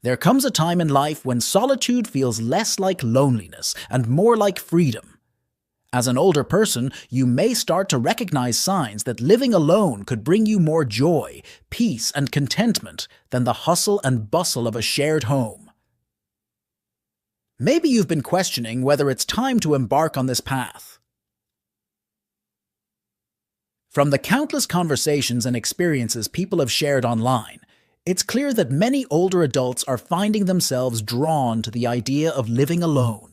There comes a time in life when solitude feels less like loneliness and more like freedom. As an older person, you may start to recognize signs that living alone could bring you more joy, peace, and contentment than the hustle and bustle of a shared home. Maybe you've been questioning whether it's time to embark on this path. From the countless conversations and experiences people have shared online, it's clear that many older adults are finding themselves drawn to the idea of living alone.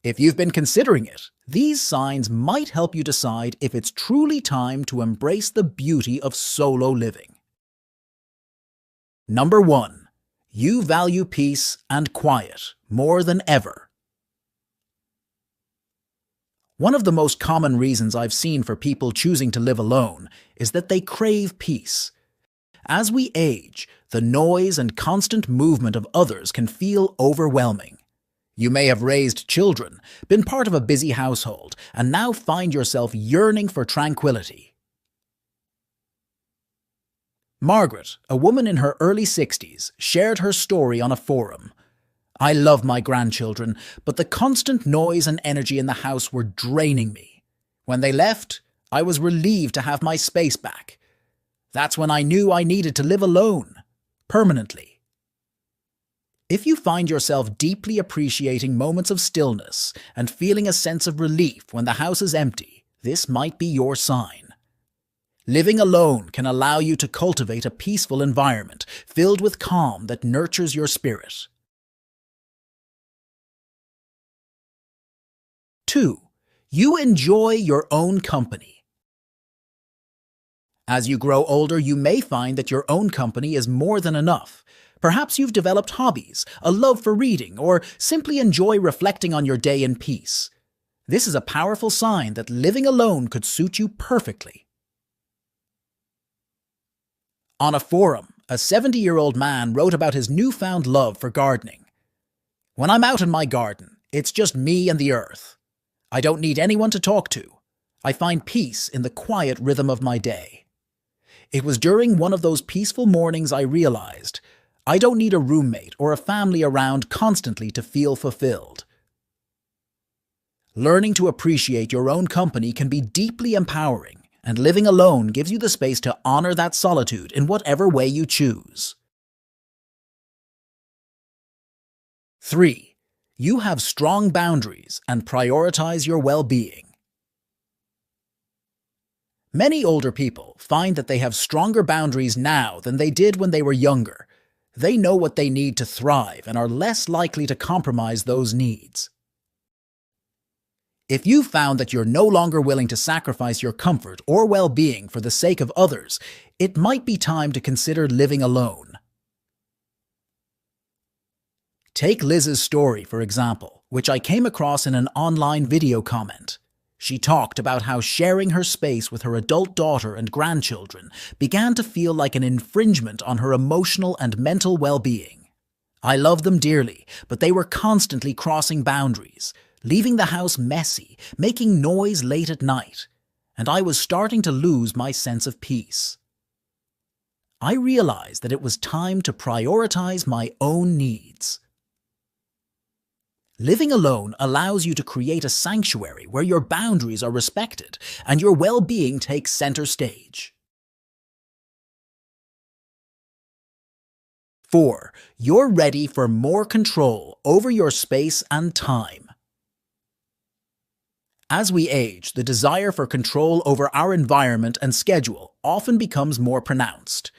If you've been considering it, these signs might help you decide if it's truly time to embrace the beauty of solo living. Number 1. You value peace and quiet more than ever. One of the most common reasons I've seen for people choosing to live alone is that they crave peace. As we age, the noise and constant movement of others can feel overwhelming. You may have raised children, been part of a busy household, and now find yourself yearning for tranquility. Margaret, a woman in her early 60s, shared her story on a forum. "I love my grandchildren, but the constant noise and energy in the house were draining me. When they left, I was relieved to have my space back. That's when I knew I needed to live alone, permanently." If you find yourself deeply appreciating moments of stillness and feeling a sense of relief when the house is empty, this might be your sign. Living alone can allow you to cultivate a peaceful environment filled with calm that nurtures your spirit. 2. You enjoy your own company. As you grow older, you may find that your own company is more than enough. Perhaps you've developed hobbies, a love for reading, or simply enjoy reflecting on your day in peace. This is a powerful sign that living alone could suit you perfectly. On a forum, a 70-year-old man wrote about his newfound love for gardening. "When I'm out in my garden, it's just me and the earth. I don't need anyone to talk to. I find peace in the quiet rhythm of my day. It was during one of those peaceful mornings I realized I don't need a roommate or a family around constantly to feel fulfilled." Learning to appreciate your own company can be deeply empowering, and living alone gives you the space to honor that solitude in whatever way you choose. 3. You have strong boundaries and prioritize your well-being. Many older people find that they have stronger boundaries now than they did when they were younger. They know what they need to thrive and are less likely to compromise those needs. If you've found that you're no longer willing to sacrifice your comfort or well-being for the sake of others, it might be time to consider living alone. Take Liz's story, for example, which I came across in an online video comment. She talked about how sharing her space with her adult daughter and grandchildren began to feel like an infringement on her emotional and mental well-being. "I love them dearly, but they were constantly crossing boundaries, leaving the house messy, making noise late at night, and I was starting to lose my sense of peace. I realized that it was time to prioritize my own needs." Living alone allows you to create a sanctuary where your boundaries are respected and your well-being takes center stage. 4. You're ready for more control over your space and time. As we age, the desire for control over our environment and schedule often becomes more pronounced.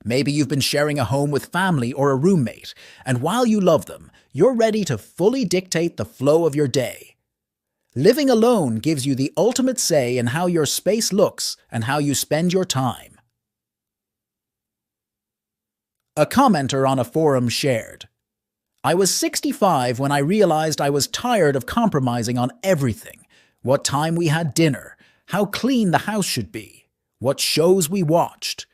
Maybe you've been sharing a home with family or a roommate, and while you love them, you're ready to fully dictate the flow of your day. Living alone gives you the ultimate say in how your space looks and how you spend your time. A commenter on a forum shared, "I was 65 when I realized I was tired of compromising on everything. What time we had dinner, how clean the house should be, what shows we watched.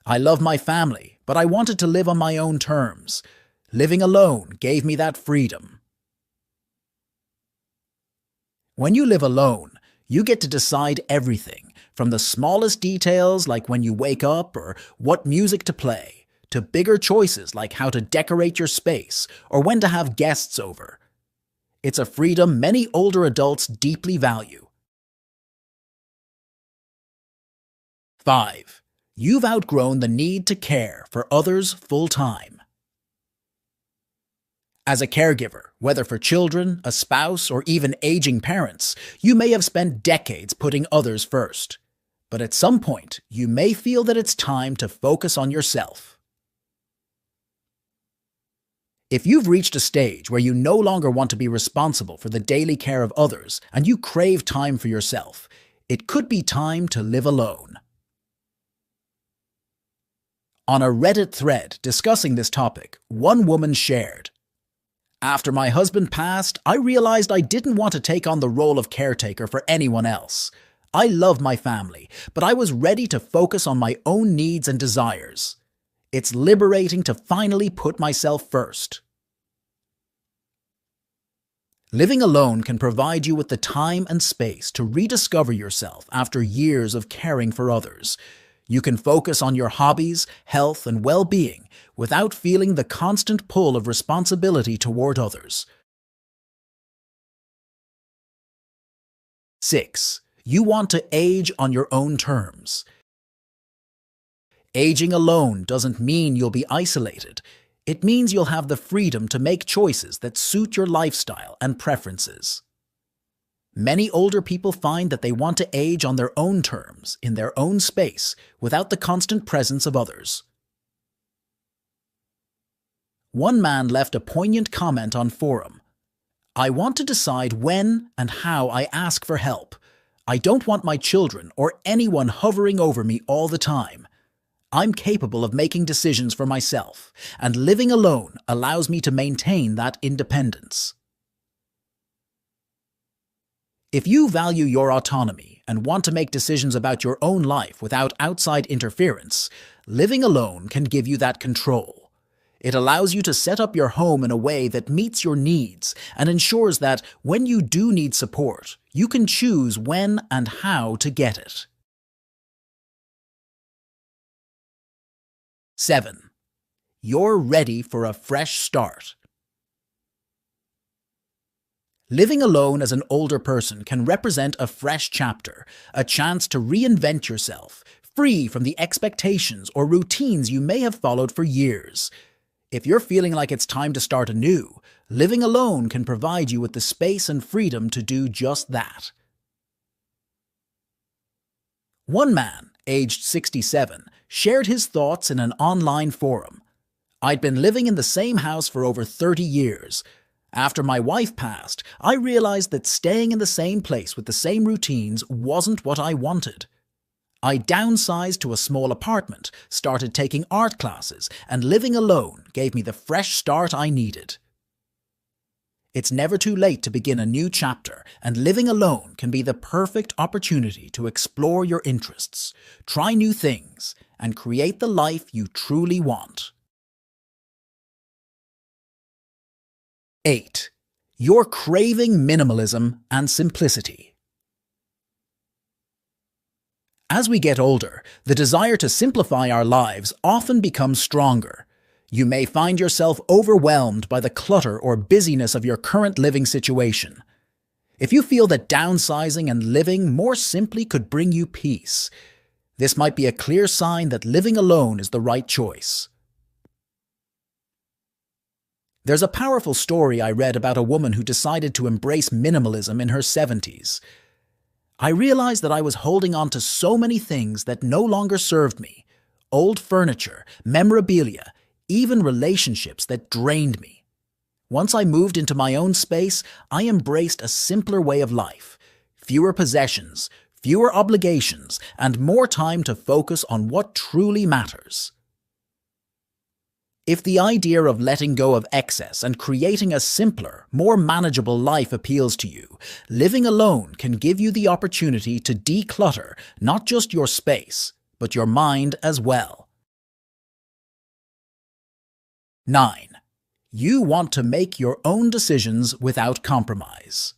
I love my family, but I wanted to live on my own terms. Living alone gave me that freedom." When you live alone, you get to decide everything, from the smallest details like when you wake up or what music to play, to bigger choices like how to decorate your space or when to have guests over. It's a freedom many older adults deeply value. 5. You've outgrown the need to care for others full-time. As a caregiver, whether for children, a spouse, or even aging parents, you may have spent decades putting others first. But at some point, you may feel that it's time to focus on yourself. If you've reached a stage where you no longer want to be responsible for the daily care of others and you crave time for yourself, it could be time to live alone. On a Reddit thread discussing this topic, one woman shared, "After my husband passed, I realized I didn't want to take on the role of caretaker for anyone else. I love my family, but I was ready to focus on my own needs and desires. It's liberating to finally put myself first." Living alone can provide you with the time and space to rediscover yourself after years of caring for others. You can focus on your hobbies, health, and well-being without feeling the constant pull of responsibility toward others. 6. You want to age on your own terms. Aging alone doesn't mean you'll be isolated. It means you'll have the freedom to make choices that suit your lifestyle and preferences. Many older people find that they want to age on their own terms, in their own space, without the constant presence of others. One man left a poignant comment on forum. "I want to decide when and how I ask for help. I don't want my children or anyone hovering over me all the time. I'm capable of making decisions for myself, and living alone allows me to maintain that independence." If you value your autonomy and want to make decisions about your own life without outside interference, living alone can give you that control. It allows you to set up your home in a way that meets your needs and ensures that when you do need support, you can choose when and how to get it. 7. You're ready for a fresh start. Living alone as an older person can represent a fresh chapter, a chance to reinvent yourself, free from the expectations or routines you may have followed for years. If you're feeling like it's time to start anew, living alone can provide you with the space and freedom to do just that. One man, aged 67, shared his thoughts in an online forum. "I'd been living in the same house for over 30 years. After my wife passed, I realized that staying in the same place with the same routines wasn't what I wanted. I downsized to a small apartment, started taking art classes, and living alone gave me the fresh start I needed." It's never too late to begin a new chapter, and living alone can be the perfect opportunity to explore your interests, try new things, and create the life you truly want. 8. You're craving minimalism and simplicity. As we get older, the desire to simplify our lives often becomes stronger. You may find yourself overwhelmed by the clutter or busyness of your current living situation. If you feel that downsizing and living more simply could bring you peace, this might be a clear sign that living alone is the right choice. There's a powerful story I read about a woman who decided to embrace minimalism in her 70s. "I realized that I was holding on to so many things that no longer served me. Old furniture, memorabilia, even relationships that drained me. Once I moved into my own space, I embraced a simpler way of life. Fewer possessions, fewer obligations, and more time to focus on what truly matters." If the idea of letting go of excess and creating a simpler, more manageable life appeals to you, living alone can give you the opportunity to declutter not just your space, but your mind as well. 9. You want to make your own decisions without compromise.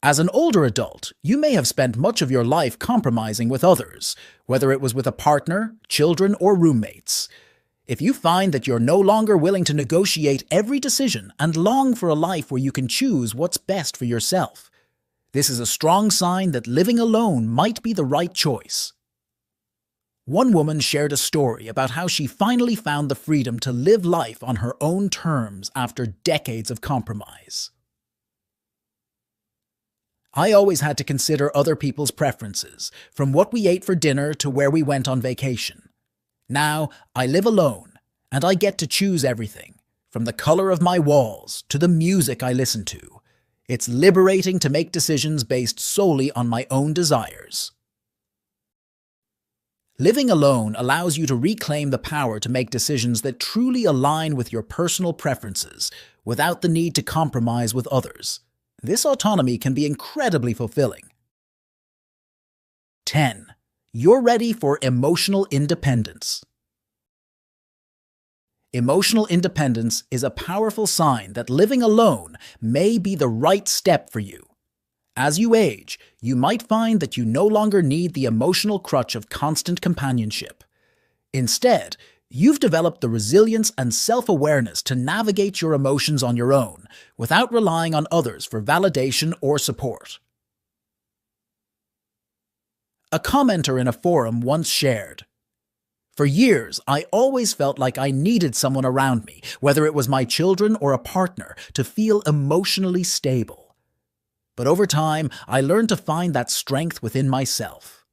As an older adult, you may have spent much of your life compromising with others, whether it was with a partner, children, or roommates. If you find that you're no longer willing to negotiate every decision and long for a life where you can choose what's best for yourself, this is a strong sign that living alone might be the right choice. One woman shared a story about how she finally found the freedom to live life on her own terms after decades of compromise. I always had to consider other people's preferences, from what we ate for dinner to where we went on vacation. Now, I live alone, and I get to choose everything, from the color of my walls to the music I listen to. It's liberating to make decisions based solely on my own desires. Living alone allows you to reclaim the power to make decisions that truly align with your personal preferences, without the need to compromise with others. This autonomy can be incredibly fulfilling. 10. You're ready for emotional independence. Emotional independence is a powerful sign that living alone may be the right step for you. As you age, you might find that you no longer need the emotional crutch of constant companionship. Instead, you've developed the resilience and self-awareness to navigate your emotions on your own, without relying on others for validation or support. A commenter in a forum once shared, "For years, I always felt like I needed someone around me, whether it was my children or a partner, to feel emotionally stable. But over time, I learned to find that strength within myself.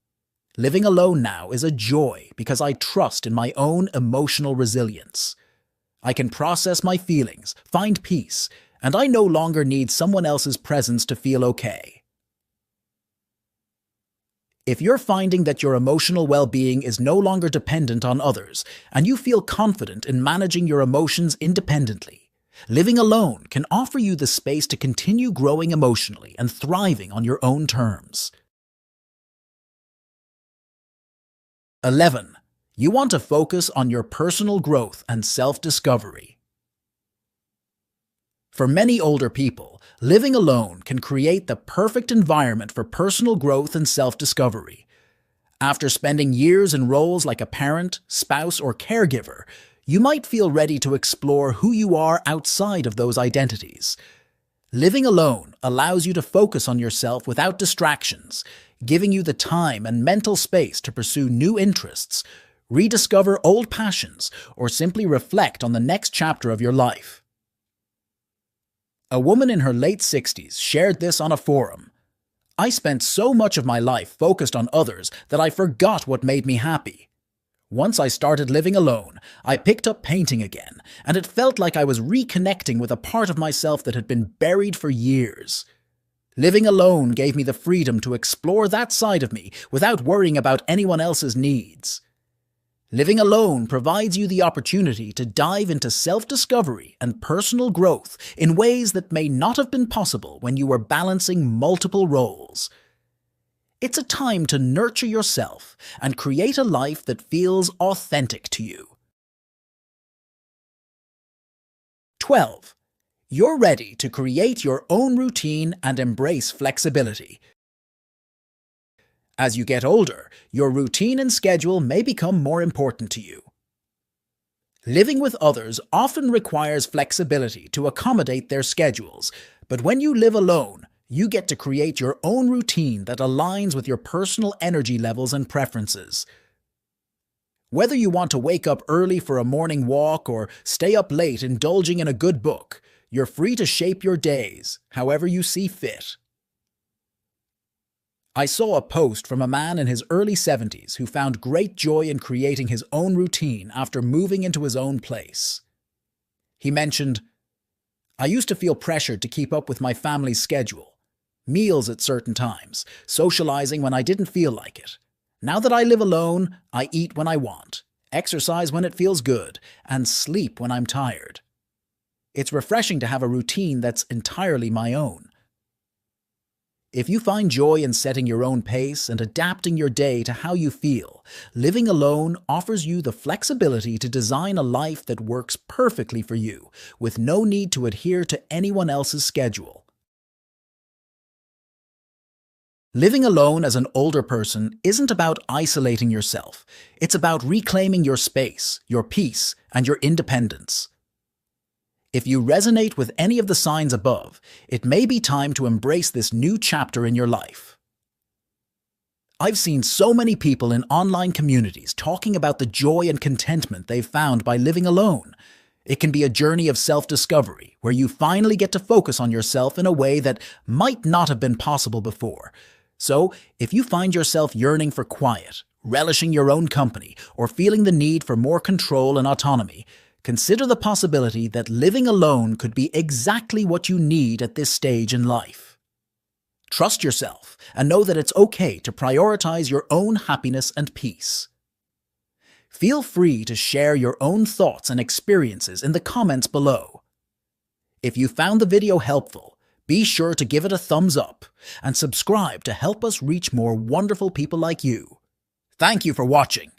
Living alone now is a joy because I trust in my own emotional resilience. I can process my feelings, find peace, and I no longer need someone else's presence to feel okay." If you're finding that your emotional well-being is no longer dependent on others, and you feel confident in managing your emotions independently, living alone can offer you the space to continue growing emotionally and thriving on your own terms. 11. You want to focus on your personal growth and self-discovery. For many older people, living alone can create the perfect environment for personal growth and self-discovery. After spending years in roles like a parent, spouse, or caregiver, you might feel ready to explore who you are outside of those identities. Living alone allows you to focus on yourself without distractions, giving you the time and mental space to pursue new interests, rediscover old passions, or simply reflect on the next chapter of your life. A woman in her late 60s shared this on a forum. "I spent so much of my life focused on others that I forgot what made me happy. Once I started living alone, I picked up painting again, and it felt like I was reconnecting with a part of myself that had been buried for years. Living alone gave me the freedom to explore that side of me without worrying about anyone else's needs. Living alone provides you the opportunity to dive into self-discovery and personal growth in ways that may not have been possible when you were balancing multiple roles. It's a time to nurture yourself and create a life that feels authentic to you." 12. You're ready to create your own routine and embrace flexibility. As you get older, your routine and schedule may become more important to you. Living with others often requires flexibility to accommodate their schedules, but when you live alone, you get to create your own routine that aligns with your personal energy levels and preferences. Whether you want to wake up early for a morning walk or stay up late indulging in a good book, you're free to shape your days however you see fit. I saw a post from a man in his early 70s who found great joy in creating his own routine after moving into his own place. He mentioned, "I used to feel pressured to keep up with my family's schedule. Meals at certain times, socializing when I didn't feel like it. Now that I live alone, I eat when I want, exercise when it feels good, and sleep when I'm tired. It's refreshing to have a routine that's entirely my own." If you find joy in setting your own pace and adapting your day to how you feel, living alone offers you the flexibility to design a life that works perfectly for you, with no need to adhere to anyone else's schedule. Living alone as an older person isn't about isolating yourself. It's about reclaiming your space, your peace, and your independence. If you resonate with any of the signs above, it may be time to embrace this new chapter in your life. I've seen so many people in online communities talking about the joy and contentment they've found by living alone. It can be a journey of self-discovery, where you finally get to focus on yourself in a way that might not have been possible before. So, if you find yourself yearning for quiet, relishing your own company, or feeling the need for more control and autonomy, consider the possibility that living alone could be exactly what you need at this stage in life. Trust yourself and know that it's okay to prioritize your own happiness and peace. Feel free to share your own thoughts and experiences in the comments below. If you found the video helpful, be sure to give it a thumbs up and subscribe to help us reach more wonderful people like you. Thank you for watching.